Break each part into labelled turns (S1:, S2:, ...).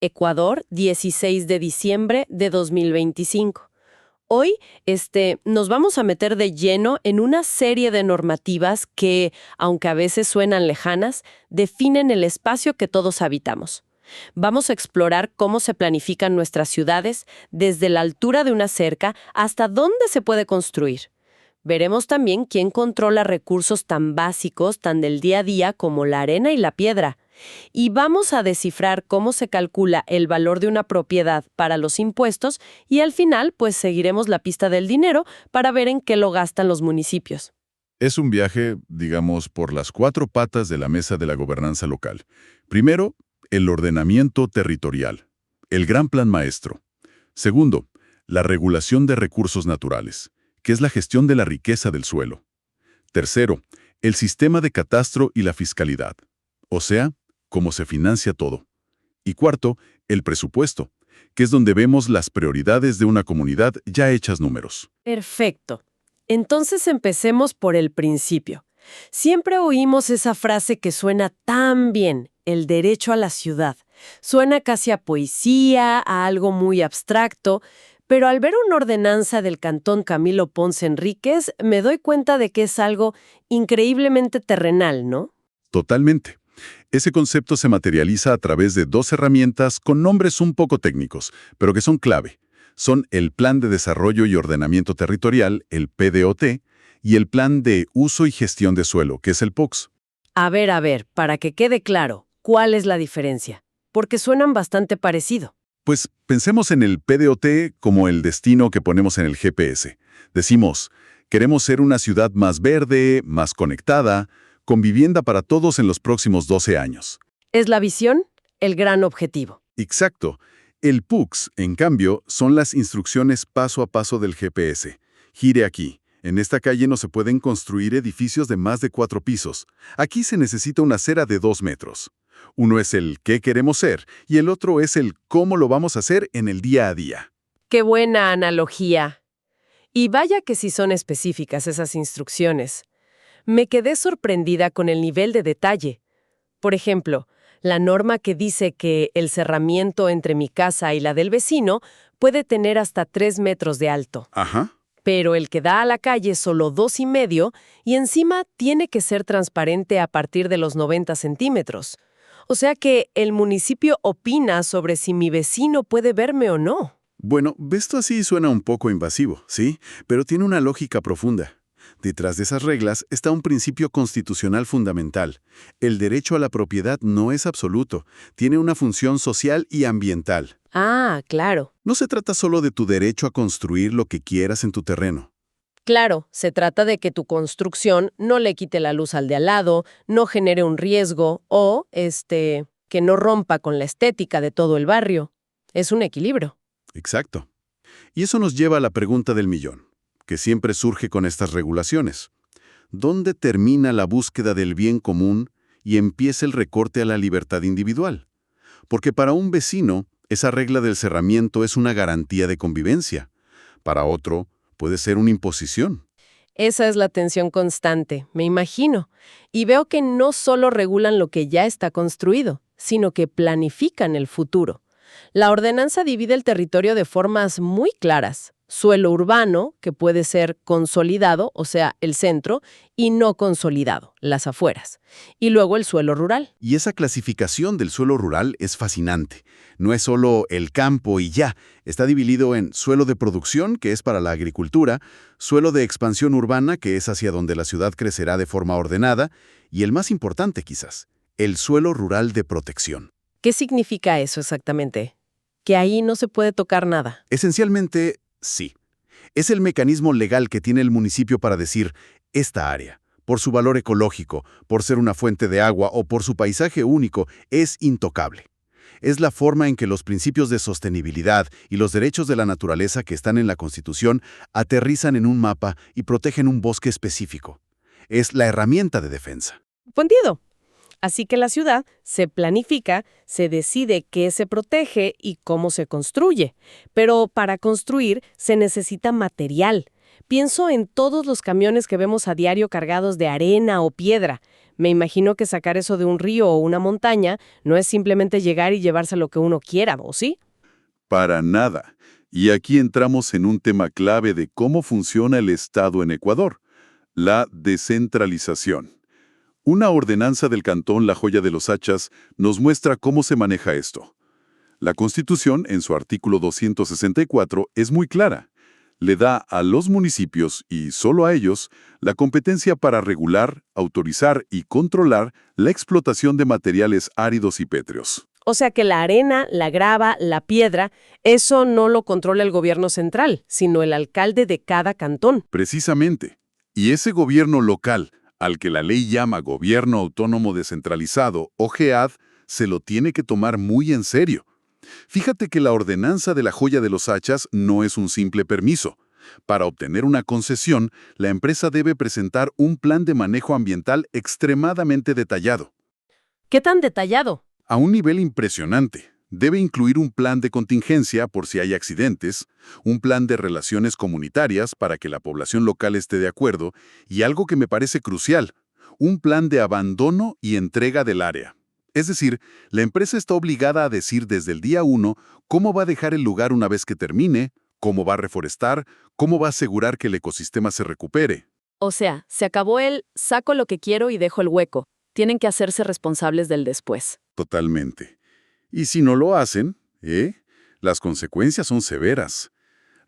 S1: Ecuador, 16 de diciembre de 2025. Hoy, nos vamos a meter de lleno en una serie de normativas que, aunque a veces suenan lejanas, definen el espacio que todos habitamos. Vamos a explorar cómo se planifican nuestras ciudades, desde la altura de una cerca hasta dónde se puede construir. Veremos también quién controla recursos tan básicos, tan del día a día como la arena y la piedra. Y vamos a descifrar cómo se calcula el valor de una propiedad para los impuestos y al final, pues seguiremos la pista del dinero para ver en qué lo gastan los municipios.
S2: Es un viaje, digamos, por las 4 patas de la mesa de la gobernanza local. Primero, el ordenamiento territorial, el gran plan maestro. Segundo, la regulación de recursos naturales, que es la gestión de la riqueza del suelo. Tercero, el sistema de catastro y la fiscalidad, o sea, cómo se financia todo. Y cuarto, el presupuesto, que es donde vemos las prioridades de una comunidad ya hechas números.
S1: Perfecto. Entonces empecemos por el principio. Siempre oímos esa frase que suena tan bien, el derecho a la ciudad. Suena casi a poesía, a algo muy abstracto, pero al ver una ordenanza del Cantón Camilo Ponce Enríquez, me doy cuenta de que es algo increíblemente terrenal, ¿no?
S2: Totalmente. Ese concepto se materializa a través de 2 herramientas con nombres un poco técnicos, pero que son clave. Son el Plan de Desarrollo y Ordenamiento Territorial, el PDOT, y el Plan de Uso y Gestión de Suelo, que es el POX.
S1: A ver, para que quede claro, ¿cuál es la diferencia? Porque suenan bastante parecido.
S2: Pues pensemos en el PDOT como el destino que ponemos en el GPS. Decimos, queremos ser una ciudad más verde, más conectada, con vivienda para todos en los próximos 12 años.
S1: Es la visión, el gran objetivo.
S2: Exacto. El PUX, en cambio, son las instrucciones paso a paso del GPS. Gire aquí. En esta calle no se pueden construir edificios de más de 4 pisos. Aquí se necesita una acera de 2 metros. Uno es el qué queremos ser y el otro es el cómo lo vamos a hacer en el día a día.
S1: ¡Qué buena analogía! Y vaya que sí son específicas esas instrucciones. Me quedé sorprendida con el nivel de detalle. Por ejemplo, la norma que dice que el cerramiento entre mi casa y la del vecino puede tener hasta 3 metros de alto.
S2: Ajá.
S1: Pero el que da a la calle solo 2,5 y encima tiene que ser transparente a partir de los 90 centímetros. O sea que el municipio opina sobre si mi vecino puede verme o no.
S2: Bueno, esto así suena un poco invasivo, ¿sí? Pero tiene una lógica profunda. Detrás de esas reglas está un principio constitucional fundamental. El derecho a la propiedad no es absoluto, tiene una función social y ambiental.
S1: Ah, claro.
S2: No se trata solo de tu derecho a construir lo que quieras en tu terreno.
S1: Claro, se trata de que tu construcción no le quite la luz al de al lado, no genere un riesgo o, que no rompa con la estética de todo el barrio. Es un equilibrio.
S2: Exacto. Y eso nos lleva a la pregunta del millón, que siempre surge con estas regulaciones. ¿Dónde termina la búsqueda del bien común y empieza el recorte a la libertad individual? Porque para un vecino, esa regla del cerramiento es una garantía de convivencia. Para otro, puede ser una imposición.
S1: Esa es la tensión constante, me imagino. Y veo que no solo regulan lo que ya está construido, sino que planifican el futuro. La ordenanza divide el territorio de formas muy claras. Suelo urbano, que puede ser consolidado, o sea, el centro, y no consolidado, las afueras. Y luego el suelo rural.
S2: Y esa clasificación del suelo rural es fascinante. No es solo el campo y ya. Está dividido en suelo de producción, que es para la agricultura, suelo de expansión urbana, que es hacia donde la ciudad crecerá de forma ordenada, y el más importante quizás, el suelo rural de protección.
S1: ¿Qué significa eso exactamente? Que ahí no se puede tocar nada.
S2: Esencialmente, sí. Es el mecanismo legal que tiene el municipio para decir, esta área, por su valor ecológico, por ser una fuente de agua o por su paisaje único, es intocable. Es la forma en que los principios de sostenibilidad y los derechos de la naturaleza que están en la Constitución aterrizan en un mapa y protegen un bosque específico. Es la herramienta de defensa.
S1: Entendido. Así que la ciudad se planifica, se decide qué se protege y cómo se construye. Pero para construir se necesita material. Pienso en todos los camiones que vemos a diario cargados de arena o piedra. Me imagino que sacar eso de un río o una montaña no es simplemente llegar y llevarse lo que uno quiera, ¿o sí?
S2: Para nada. Y aquí entramos en un tema clave de cómo funciona el Estado en Ecuador: la descentralización. Una ordenanza del Cantón La Joya de los Hachas nos muestra cómo se maneja esto. La Constitución, en su artículo 264, es muy clara. Le da a los municipios, y solo a ellos, la competencia para regular, autorizar y controlar la explotación de materiales áridos y pétreos.
S1: O sea que la arena, la grava, la piedra, eso no lo controla el gobierno central, sino el alcalde de cada cantón.
S2: Precisamente. Y ese gobierno local, al que la ley llama Gobierno Autónomo Descentralizado, o GEAD, se lo tiene que tomar muy en serio. Fíjate que la ordenanza de La Joya de los Hachas no es un simple permiso. Para obtener una concesión, la empresa debe presentar un plan de manejo ambiental extremadamente detallado.
S1: ¿Qué tan detallado?
S2: A un nivel impresionante. Debe incluir un plan de contingencia por si hay accidentes, un plan de relaciones comunitarias para que la población local esté de acuerdo y algo que me parece crucial, un plan de abandono y entrega del área. Es decir, la empresa está obligada a decir desde el día 1 cómo va a dejar el lugar una vez que termine, cómo va a reforestar, cómo va a asegurar que el ecosistema se recupere.
S3: O sea, se acabó el saco lo que quiero y dejo el hueco. Tienen que hacerse responsables del después.
S2: Totalmente. Y si no lo hacen, las consecuencias son severas.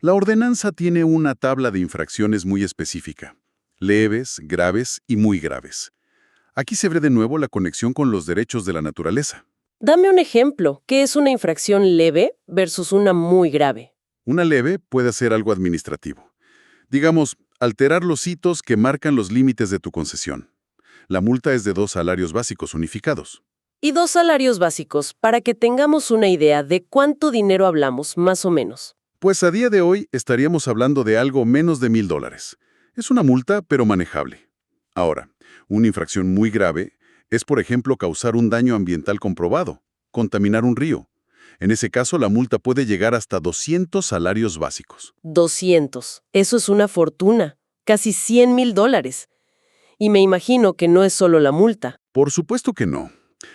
S2: La ordenanza tiene una tabla de infracciones muy específica: leves, graves y muy graves. Aquí se ve de nuevo la conexión con los derechos de la naturaleza.
S1: Dame un ejemplo. ¿Qué es una infracción leve versus una muy grave?
S2: Una leve puede ser algo administrativo. Digamos, alterar los hitos que marcan los límites de tu concesión. La multa es de 2 salarios básicos unificados.
S1: Y 2 salarios básicos, para que tengamos una idea de cuánto dinero hablamos, más o menos.
S2: Pues a día de hoy estaríamos hablando de algo menos de $1,000. Es una multa, pero manejable. Ahora, una infracción muy grave es, por ejemplo, causar un daño ambiental comprobado, contaminar un río. En ese caso, la multa puede llegar hasta 200 salarios básicos.
S1: 200. Eso es una fortuna. Casi $100,000. Y me imagino que no es solo la multa.
S2: Por supuesto que no.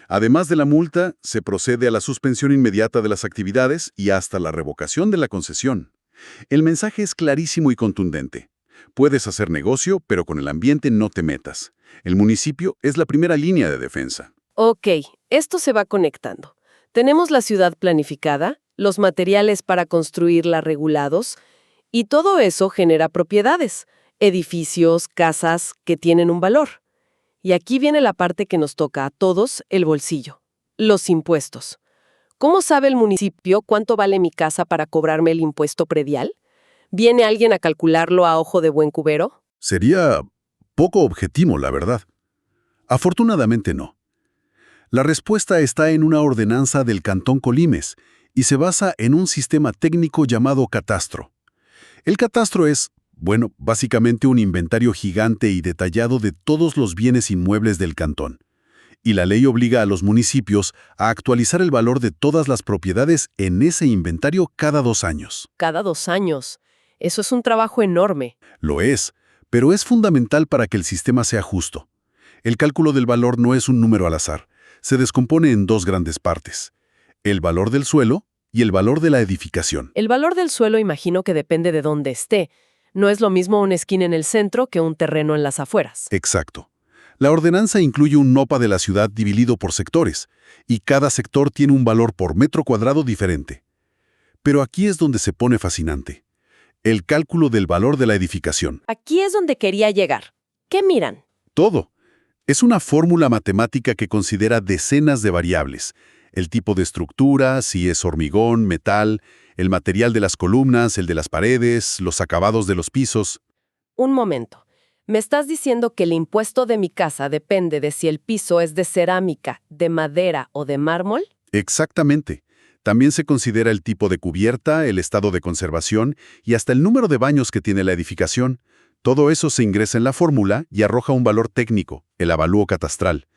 S2: Además de la multa, se procede a la suspensión inmediata de las actividades y hasta la revocación de la concesión. El mensaje es clarísimo y contundente. Puedes hacer negocio, pero con el ambiente no te metas. El municipio es la primera línea de defensa.
S1: Ok, esto se va conectando. Tenemos la ciudad planificada, los materiales para construirla regulados, y todo eso genera propiedades, edificios, casas que tienen un valor. Y aquí viene la parte que nos toca a todos, el bolsillo. Los impuestos. ¿Cómo sabe el municipio cuánto vale mi casa para cobrarme el impuesto predial? ¿Viene alguien a calcularlo a ojo de buen cubero?
S2: Sería poco objetivo, la verdad. Afortunadamente no. La respuesta está en una ordenanza del Cantón Colimes y se basa en un sistema técnico llamado catastro. El catastro es, básicamente un inventario gigante y detallado de todos los bienes inmuebles del cantón. Y la ley obliga a los municipios a actualizar el valor de todas las propiedades en ese inventario cada 2 años.
S1: Cada 2 años. Eso es un trabajo enorme.
S2: Lo es, pero es fundamental para que el sistema sea justo. El cálculo del valor no es un número al azar. Se descompone en 2 grandes partes: el valor del suelo y el valor de la edificación.
S1: El valor del suelo imagino que depende de dónde esté. No es lo mismo una esquina en el centro que un terreno en las afueras.
S2: Exacto. La ordenanza incluye un mapa de la ciudad dividido por sectores, y cada sector tiene un valor por metro cuadrado diferente. Pero aquí es donde se pone fascinante: el cálculo del valor de la edificación.
S1: Aquí es donde quería llegar. ¿Qué miran?
S2: Todo. Es una fórmula matemática que considera decenas de variables: el tipo de estructura, si es hormigón, metal, el material de las columnas, el de las paredes, los acabados de los pisos.
S1: Un momento. ¿Me estás diciendo que el impuesto de mi casa depende de si el piso es de cerámica, de madera o de mármol?
S2: Exactamente. También se considera el tipo de cubierta, el estado de conservación y hasta el número de baños que tiene la edificación. Todo eso se ingresa en la fórmula y arroja un valor técnico, el avalúo catastral.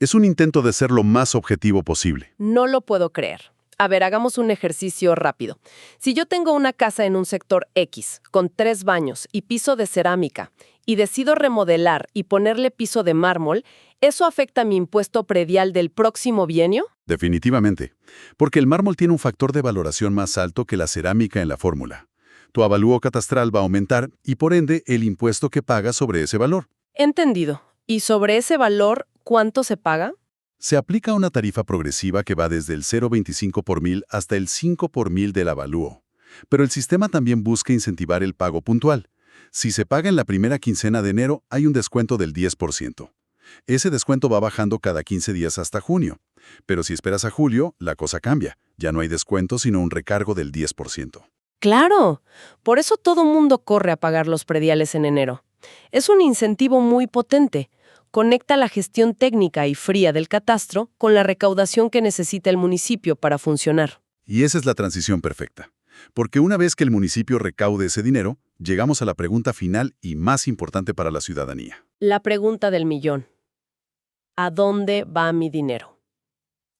S2: Es un intento de ser lo más objetivo posible.
S1: No lo puedo creer. A ver, hagamos un ejercicio rápido. Si yo tengo una casa en un sector X, con 3 baños y piso de cerámica, y decido remodelar y ponerle piso de mármol, ¿eso afecta mi impuesto predial del próximo bienio?
S2: Definitivamente, porque el mármol tiene un factor de valoración más alto que la cerámica en la fórmula. Tu avalúo catastral va a aumentar y, por ende, el impuesto que pagas sobre ese valor.
S1: Entendido. ¿Y sobre ese valor, cuánto se paga?
S2: Se aplica una tarifa progresiva que va desde el 0,25 por mil hasta el 5 por mil del avalúo. Pero el sistema también busca incentivar el pago puntual. Si se paga en la primera quincena de enero, hay un descuento del 10%. Ese descuento va bajando cada 15 días hasta junio. Pero si esperas a julio, la cosa cambia. Ya no hay descuento, sino un recargo del 10%.
S1: ¡Claro! Por eso todo mundo corre a pagar los prediales en enero. Es un incentivo muy potente. Conecta la gestión técnica y fría del catastro con la recaudación que necesita el municipio para funcionar.
S2: Y esa es la transición perfecta. Porque una vez que el municipio recaude ese dinero, llegamos a la pregunta final y más importante para la ciudadanía.
S1: La pregunta del millón. ¿A dónde va mi dinero?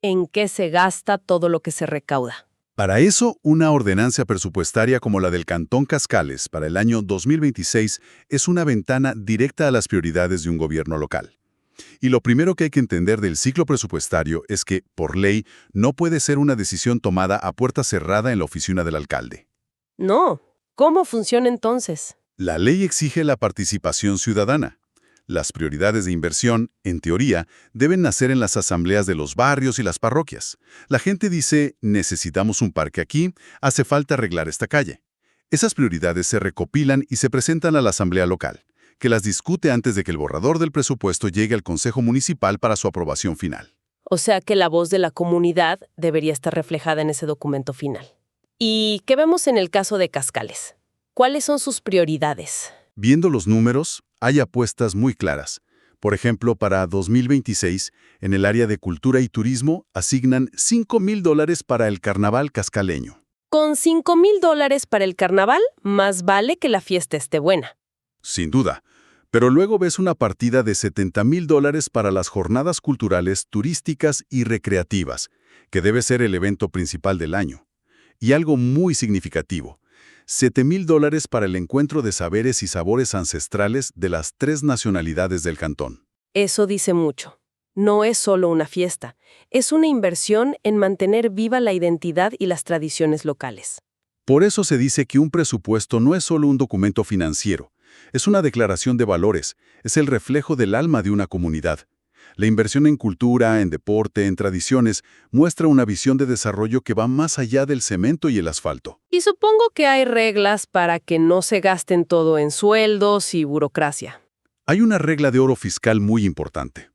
S1: ¿En qué se gasta todo lo que se recauda?
S2: Para eso, una ordenanza presupuestaria como la del Cantón Cascales para el año 2026 es una ventana directa a las prioridades de un gobierno local. Y lo primero que hay que entender del ciclo presupuestario es que, por ley, no puede ser una decisión tomada a puerta cerrada en la oficina del alcalde.
S1: No. ¿Cómo funciona entonces?
S2: La ley exige la participación ciudadana. Las prioridades de inversión, en teoría, deben nacer en las asambleas de los barrios y las parroquias. La gente dice, necesitamos un parque aquí, hace falta arreglar esta calle. Esas prioridades se recopilan y se presentan a la asamblea local, que las discute antes de que el borrador del presupuesto llegue al Consejo Municipal para su aprobación final.
S1: O sea que la voz de la comunidad debería estar reflejada en ese documento final. ¿Y qué vemos en el caso de Cascales? ¿Cuáles son sus prioridades?
S2: Viendo los números, hay apuestas muy claras. Por ejemplo, para 2026, en el área de cultura y turismo, asignan $5,000 para el carnaval cascaleño.
S1: Con $5,000 para el carnaval, más vale que la fiesta esté buena.
S2: Sin duda. Pero luego ves una partida de $70,000 para las jornadas culturales, turísticas y recreativas, que debe ser el evento principal del año. Y algo muy significativo, $7,000 para el encuentro de saberes y sabores ancestrales de las 3 nacionalidades del cantón.
S1: Eso dice mucho. No es solo una fiesta, es una inversión en mantener viva la identidad y las tradiciones locales.
S2: Por eso se dice que un presupuesto no es solo un documento financiero, es una declaración de valores, es el reflejo del alma de una comunidad. La inversión en cultura, en deporte, en tradiciones, muestra una visión de desarrollo que va más allá del cemento y el asfalto.
S1: Y supongo que hay reglas para que no se gasten todo en sueldos y burocracia.
S2: Hay una regla de oro fiscal muy importante.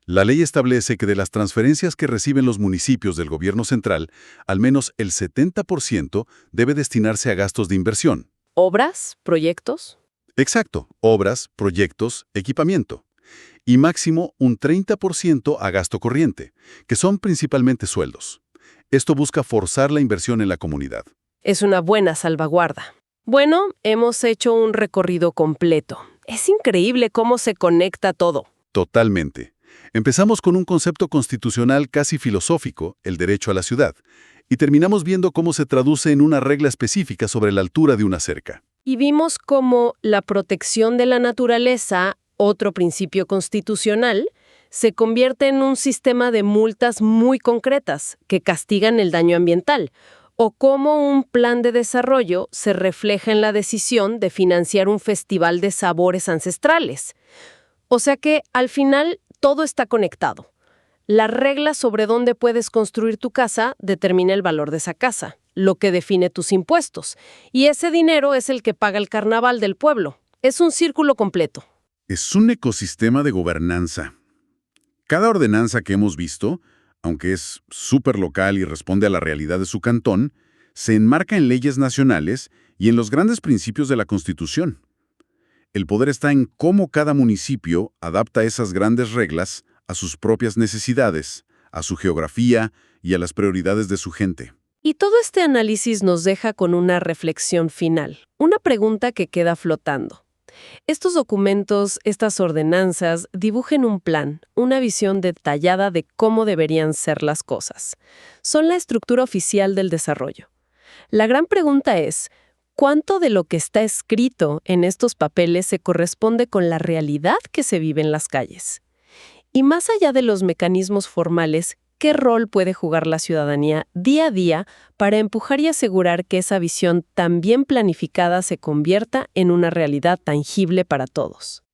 S2: La ley establece que de las transferencias que reciben los municipios del gobierno central, al menos el 70% debe destinarse a gastos de inversión.
S1: ¿Obras? ¿Proyectos?
S2: Exacto, obras, proyectos, equipamiento. Y máximo un 30% a gasto corriente, que son principalmente sueldos. Esto busca forzar la inversión en la comunidad.
S1: Es una buena salvaguarda. Bueno, hemos hecho un recorrido completo. Es increíble cómo se conecta todo.
S2: Totalmente. Empezamos con un concepto constitucional casi filosófico, el derecho a la ciudad, y terminamos viendo cómo se traduce en una regla específica sobre la altura de una cerca.
S1: Y vimos cómo la protección de la naturaleza, otro principio constitucional, se convierte en un sistema de multas muy concretas que castigan el daño ambiental, o cómo un plan de desarrollo se refleja en la decisión de financiar un festival de sabores ancestrales. O sea que, al final, todo está conectado. La regla sobre dónde puedes construir tu casa determina el valor de esa casa, lo que define tus impuestos, y ese dinero es el que paga el carnaval del pueblo. Es un círculo completo.
S2: Es un ecosistema de gobernanza. Cada ordenanza que hemos visto, aunque es súper local y responde a la realidad de su cantón, se enmarca en leyes nacionales y en los grandes principios de la Constitución. El poder está en cómo cada municipio adapta esas grandes reglas a sus propias necesidades, a su geografía y a las prioridades de su gente.
S1: Y todo este análisis nos deja con una reflexión final, una pregunta que queda flotando. Estos documentos, estas ordenanzas, dibujen un plan, una visión detallada de cómo deberían ser las cosas. Son la estructura oficial del desarrollo. La gran pregunta es, ¿cuánto de lo que está escrito en estos papeles se corresponde con la realidad que se vive en las calles? Y más allá de los mecanismos formales, ¿qué rol puede jugar la ciudadanía día a día para empujar y asegurar que esa visión tan bien planificada se convierta en una realidad tangible para todos?